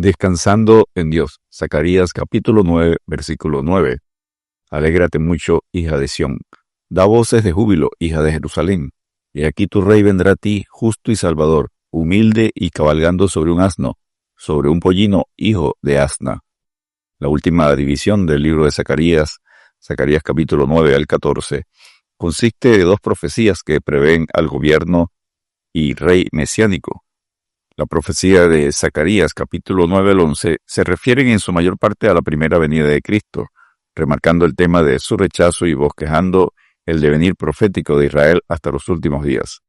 Descansando en Dios. Zacarías capítulo 9, versículo 9. Alégrate mucho, hija de Sión. Da voces de júbilo, hija de Jerusalén. Y aquí tu rey vendrá a ti, justo y salvador, humilde y cabalgando sobre un asno, sobre un pollino, hijo de asna. La última división del libro de Zacarías, Zacarías capítulo 9 al 14, consiste de dos profecías que prevén al gobierno y rey mesiánico. La profecía de Zacarías, capítulo 9 al 11, se refieren en su mayor parte a la primera venida de Cristo, remarcando el tema de su rechazo y bosquejando el devenir profético de Israel hasta los últimos días.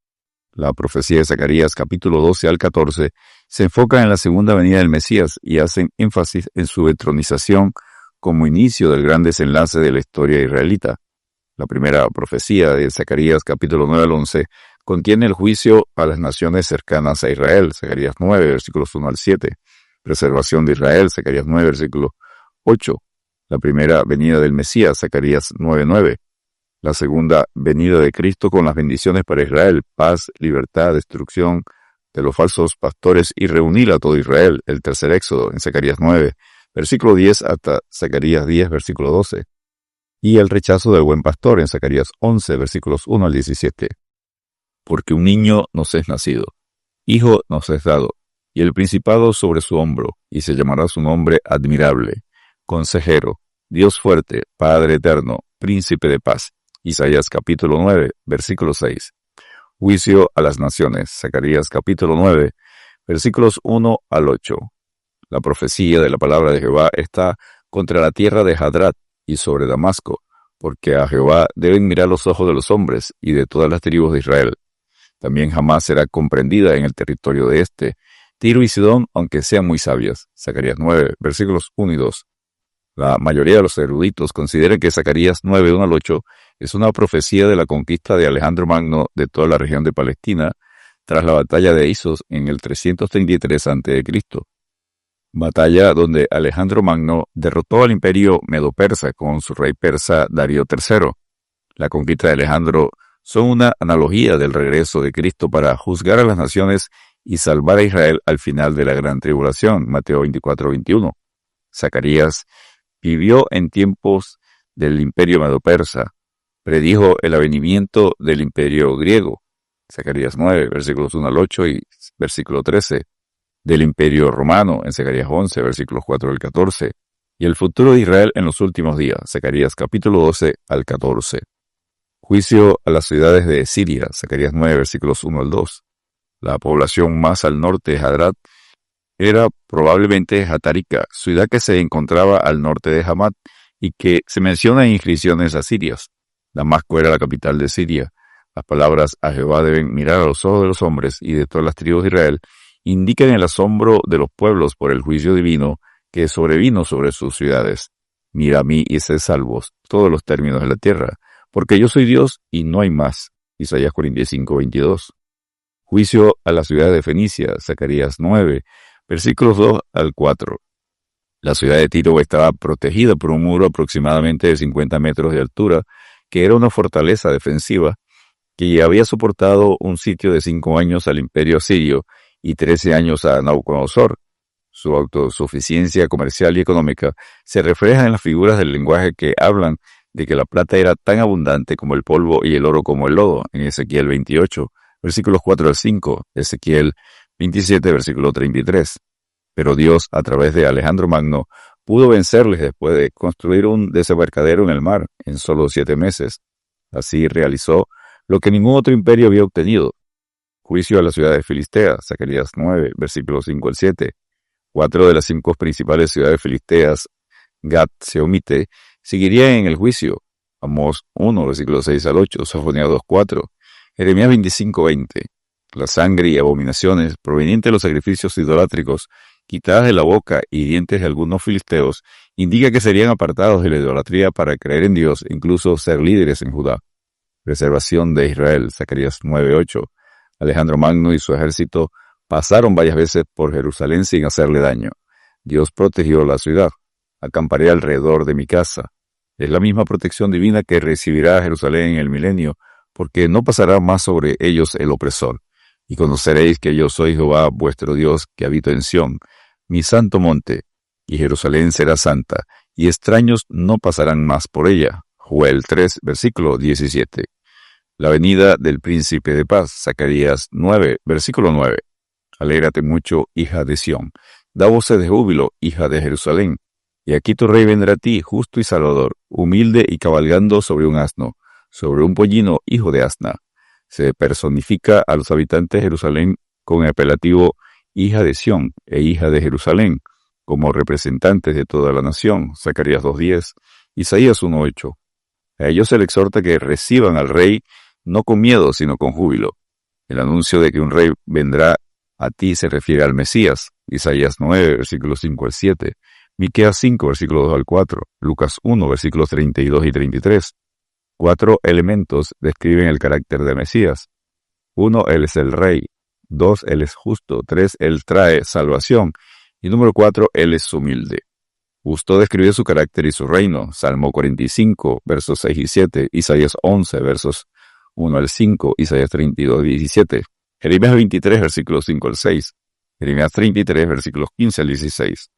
La profecía de Zacarías, capítulo 12 al 14, se enfoca en la segunda venida del Mesías y hacen énfasis en su entronización como inicio del gran desenlace de la historia israelita. La primera profecía de Zacarías, capítulo 9 al 11, contiene el juicio a las naciones cercanas a Israel, Zacarías 9, versículos 1 al 7, preservación de Israel, Zacarías 9, versículo 8, la primera venida del Mesías, Zacarías 9, 9, la segunda venida de Cristo con las bendiciones para Israel, paz, libertad, destrucción de los falsos pastores y reunir a todo Israel, el tercer éxodo, en Zacarías 9, versículo 10 hasta Zacarías 10, versículo 12, y el rechazo del buen pastor en Zacarías 11, versículos 1 al 17. Porque un niño nos es nacido, hijo nos es dado, y el principado sobre su hombro, y se llamará su nombre admirable, consejero, Dios fuerte, Padre eterno, príncipe de paz. Isaías capítulo 9, versículo 6. Juicio a las naciones, Zacarías capítulo 9, versículos 1 al 8. La profecía de la palabra de Jehová está contra la tierra de Hadrat y sobre Damasco, porque a Jehová deben mirar los ojos de los hombres y de todas las tribus de Israel. También jamás será comprendida en el territorio de Tiro y Sidón, aunque sean muy sabias. Zacarías 9, versículos 1 y 2. La mayoría de los eruditos consideran que Zacarías 9, 1 al 8 es una profecía de la conquista de Alejandro Magno de toda la región de Palestina tras la batalla de Isos en el 333 a.C. Batalla donde Alejandro Magno derrotó al imperio medo-persa con su rey persa Darío III. La conquista de Alejandro son una analogía del regreso de Cristo para juzgar a las naciones y salvar a Israel al final de la gran tribulación, Mateo 24, 21. Zacarías vivió en tiempos del imperio medo-persa, predijo el avenimiento del imperio griego, Zacarías 9, versículos 1 al 8 y versículo 13, del imperio romano, en Zacarías 11, versículos 4 al 14, y el futuro de Israel en los últimos días, Zacarías capítulo 12 al 14. Juicio a las ciudades de Siria, Zacarías 9, versículos 1 al 2. La población más al norte de Hadrat era probablemente Hatarica, ciudad que se encontraba al norte de Hamat y que se menciona en inscripciones asirias. Damasco era la capital de Siria. Las palabras a Jehová deben mirar a los ojos de los hombres y de todas las tribus de Israel indican el asombro de los pueblos por el juicio divino que sobrevino sobre sus ciudades. Mira a mí y sé salvos, todos los términos de la tierra, porque yo soy Dios y no hay más. Isaías 45, 22. Juicio a la ciudad de Fenicia, Zacarías 9, versículos 2 al 4. La ciudad de Tiro estaba protegida por un muro aproximadamente de 50 metros de altura, que era una fortaleza defensiva que había soportado un sitio de 5 años al imperio asirio y 13 años a Nabucodonosor. Su autosuficiencia comercial y económica se refleja en las figuras del lenguaje que hablan de que la plata era tan abundante como el polvo y el oro como el lodo, en Ezequiel 28, versículos 4 al 5, Ezequiel 27, versículo 33. Pero Dios, a través de Alejandro Magno, pudo vencerles después de construir un desembarcadero en el mar en solo 7 meses. Así realizó lo que ningún otro imperio había obtenido. Juicio a la ciudad de Filistea, Zacarías 9, versículos 5 al 7. 4 de las 5 principales ciudades filisteas, Gat se omite, seguirían en el juicio. Amós 1, versículos 6 al 8, Sofonía 2, 4, Jeremías 25, 20. La sangre y abominaciones provenientes de los sacrificios idolátricos, quitadas de la boca y dientes de algunos filisteos, indica que serían apartados de la idolatría para creer en Dios e incluso ser líderes en Judá. Preservación de Israel, Zacarías 9, 8. Alejandro Magno y su ejército pasaron varias veces por Jerusalén sin hacerle daño. Dios protegió la ciudad. Acamparé alrededor de mi casa. Es la misma protección divina que recibirá a Jerusalén en el milenio, porque no pasará más sobre ellos el opresor. Y conoceréis que yo soy Jehová vuestro Dios, que habito en Sión, mi santo monte, y Jerusalén será santa, y extraños no pasarán más por ella. Joel 3, versículo 17. La venida del príncipe de paz, Zacarías 9, versículo 9. Alégrate mucho, hija de Sión. Da voces de júbilo, hija de Jerusalén. Y aquí tu rey vendrá a ti, justo y salvador, humilde y cabalgando sobre un asno, sobre un pollino, hijo de asna. Se personifica a los habitantes de Jerusalén con el apelativo hija de Sión e hija de Jerusalén, como representantes de toda la nación, Zacarías 2:10, Isaías 1:8. A ellos se les exhorta que reciban al rey no con miedo, sino con júbilo. El anuncio de que un rey vendrá a ti se refiere al Mesías, Isaías 9, versículos 5 al 7, Miqueas 5, versículos 2 al 4, Lucas 1, versículos 32 y 33. 4 elementos describen el carácter de Mesías. 1, Él es el Rey. 2, Él es justo. 3, Él trae salvación. Y número 4, Él es humilde. Justo describe su carácter y su reino. Salmo 45, versos 6 y 7. Isaías 11, versos 1 al 5. Isaías 32, 17. Jeremías 23, versículos 5 al 6. Jeremías 33, versículos 15 al 16.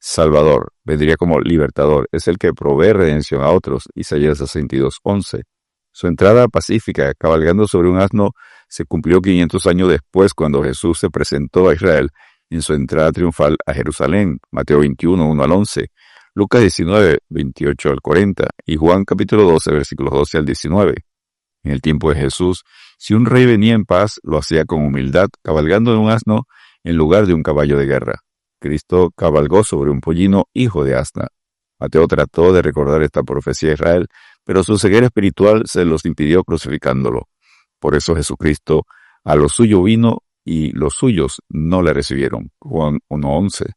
Salvador, vendría como libertador, es el que provee redención a otros, Isaías 62, 11. Su entrada pacífica, cabalgando sobre un asno, se cumplió 500 años después cuando Jesús se presentó a Israel en su entrada triunfal a Jerusalén, Mateo 21, 1 al 11, Lucas 19, 28 al 40 y Juan capítulo 12, versículos 12 al 19. En el tiempo de Jesús, si un rey venía en paz, lo hacía con humildad, cabalgando en un asno en lugar de un caballo de guerra. Cristo cabalgó sobre un pollino, hijo de asna. Mateo trató de recordar esta profecía a Israel, pero su ceguera espiritual se los impidió crucificándolo. Por eso Jesucristo a lo suyo vino y los suyos no le recibieron. Juan 1:11.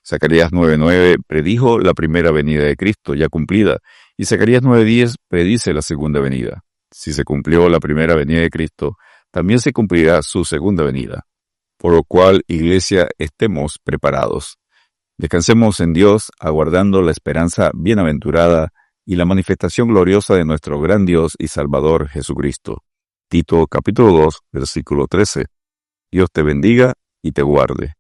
Zacarías 9:9 predijo la primera venida de Cristo ya cumplida, y Zacarías 9:10 predice la segunda venida. Si se cumplió la primera venida de Cristo, también se cumplirá su segunda venida. Por lo cual, Iglesia, estemos preparados. Descansemos en Dios, aguardando la esperanza bienaventurada y la manifestación gloriosa de nuestro gran Dios y Salvador Jesucristo. Tito capítulo 2, versículo 13. Dios te bendiga y te guarde.